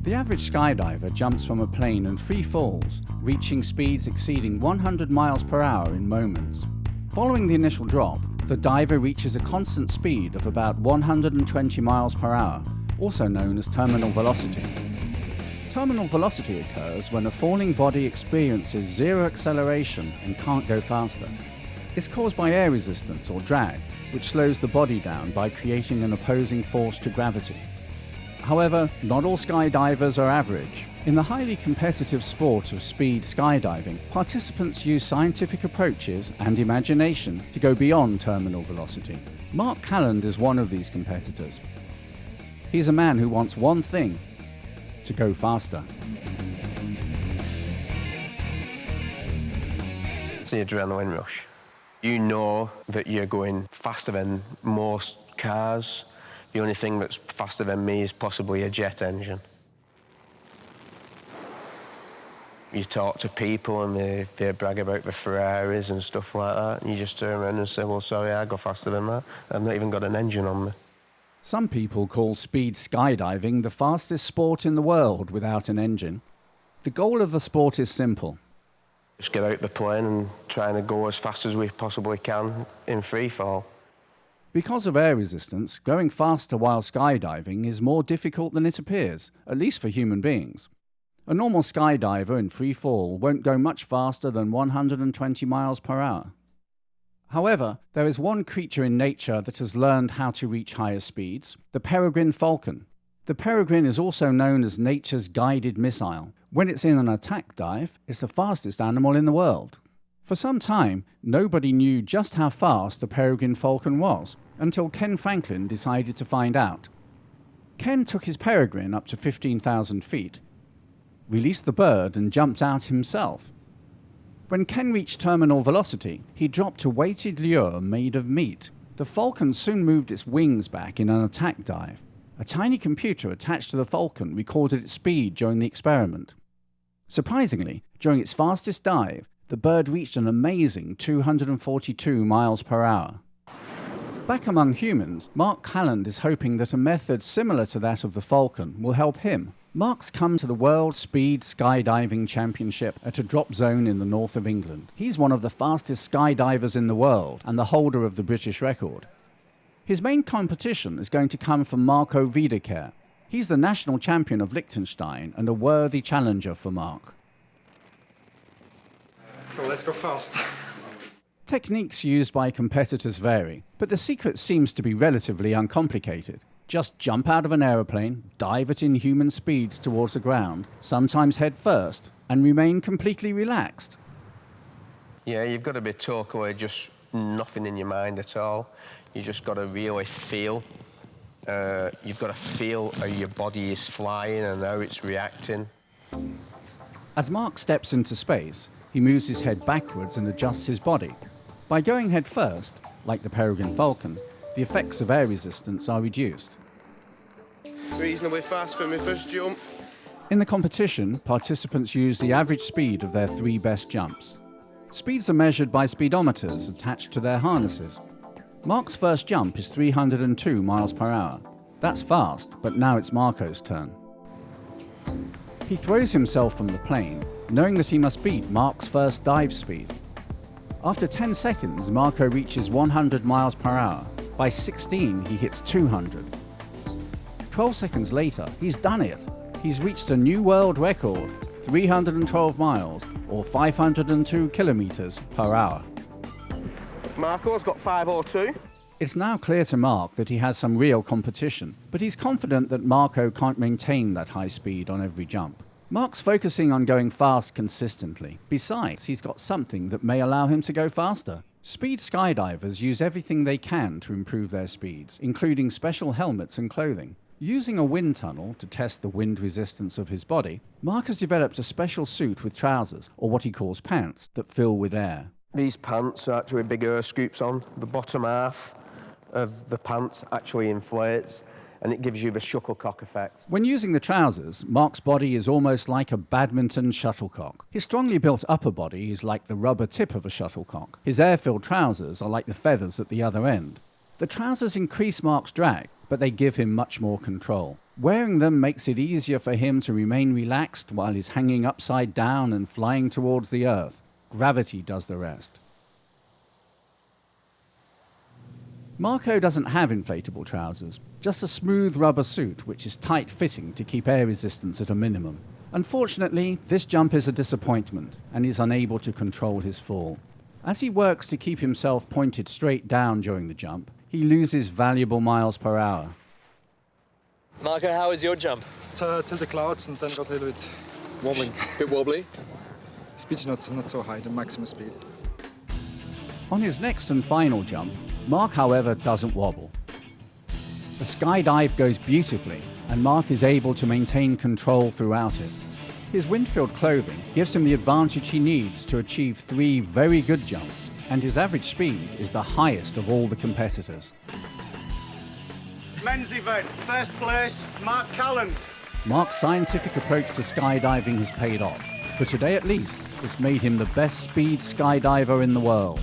The average skydiver jumps from a plane in free falls, reaching speeds exceeding 100 miles per hour in moments. Following the initial drop, the diver reaches a constant speed of about 120 miles per hour, also known as terminal velocity. Terminal velocity occurs when a falling body experiences zero acceleration and can't go faster. It's caused by air resistance or drag, which slows the body down by creating an opposing force to gravity. However, not all skydivers are average. In the highly competitive sport of speed skydiving, participants use scientific approaches and imagination to go beyond terminal velocity. Mark Calland is one of these competitors. He's a man who wants one thing: to go faster. It's the adrenaline rush. You know that you're going faster than most cars. The only thing that's faster than me is possibly a jet engine. You talk to people and they brag about the Ferraris and stuff like that, and you just turn around and say, well, sorry, I go faster than that. I've not even got an engine on me. Some people call speed skydiving the fastest sport in the world without an engine. The goal of the sport is simple. Just get out the plane and trying to go as fast as we possibly can in free fall. Because of air resistance, going faster while skydiving is more difficult than it appears, at least for human beings. A normal skydiver in free fall won't go much faster than 120 miles per hour. However, there is one creature in nature that has learned how to reach higher speeds: the peregrine falcon. The peregrine is also known as nature's guided missile. When it's in an attack dive, it's the fastest animal in the world. For some time, nobody knew just how fast the peregrine falcon was, until Ken Franklin decided to find out. Ken took his peregrine up to 15,000 feet, released the bird and jumped out himself. When Ken reached terminal velocity, he dropped a weighted lure made of meat. The falcon soon moved its wings back in an attack dive. A tiny computer attached to the falcon recorded its speed during the experiment. Surprisingly, during its fastest dive, the bird reached an amazing 242 miles per hour. Back among humans, Mark Calland is hoping that a method similar to that of the falcon will help him. Mark's come to the World Speed Skydiving Championship at a drop zone in the north of England. He's one of the fastest skydivers in the world and the holder of the British record. His main competition is going to come from Marco Wiedeker. He's the national champion of Liechtenstein and a worthy challenger for Mark. So let's go fast. Techniques used by competitors vary, but the secret seems to be relatively uncomplicated. Just jump out of an aeroplane, dive at inhuman speeds towards the ground, sometimes head first, and remain completely relaxed. Yeah, you've got to be totally just nothing in your mind at all. You just got to really feel. You've got to feel how your body is flying and how it's reacting. As Mark steps into space, he moves his head backwards and adjusts his body. By going head first, like the peregrine falcon, the effects of air resistance are reduced. Reasonably fast for my first jump. In the competition, participants use the average speed of their 3 best jumps. Speeds are measured by speedometers attached to their harnesses. Mark's first jump is 302 miles per hour. That's fast, but now it's Marco's turn. He throws himself from the plane, knowing that he must beat Mark's first dive speed. After 10 seconds, Marco reaches 100 miles per hour. By 16, he hits 200. 12 seconds later, he's done it. He's reached a new world record, 312 miles, or 502 kilometers per hour. Marco's got 502. It's now clear to Mark that he has some real competition, but he's confident that Marco can't maintain that high speed on every jump. Mark's focusing on going fast consistently. Besides, he's got something that may allow him to go faster. Speed skydivers use everything they can to improve their speeds, including special helmets and clothing. Using a wind tunnel to test the wind resistance of his body, Mark has developed a special suit with trousers, or what he calls pants, that fill with air. These pants are actually big air scoops on. The bottom half of the pants actually inflates, and it gives you the shuttlecock effect. When using the trousers, Mark's body is almost like a badminton shuttlecock. His strongly built upper body is like the rubber tip of a shuttlecock. His air-filled trousers are like the feathers at the other end. The trousers increase Mark's drag, but they give him much more control. Wearing them makes it easier for him to remain relaxed while he's hanging upside down and flying towards the earth. Gravity does the rest. Marco doesn't have inflatable trousers, just a smooth rubber suit which is tight-fitting to keep air resistance at a minimum. Unfortunately, this jump is a disappointment and he's unable to control his fall. As he works to keep himself pointed straight down during the jump, he loses valuable miles per hour. Marco, how was your jump? To the clouds and then got a little bit wobbling. Bit wobbly? Speed's not so high, the maximum speed. On his next and final jump, Mark, however, doesn't wobble. The skydive goes beautifully, and Mark is able to maintain control throughout it. His wind-filled clothing gives him the advantage he needs to achieve 3 very good jumps, and his average speed is the highest of all the competitors. Men's event, first place, Mark Calland. Mark's scientific approach to skydiving has paid off. For today at least, it's made him the best speed skydiver in the world.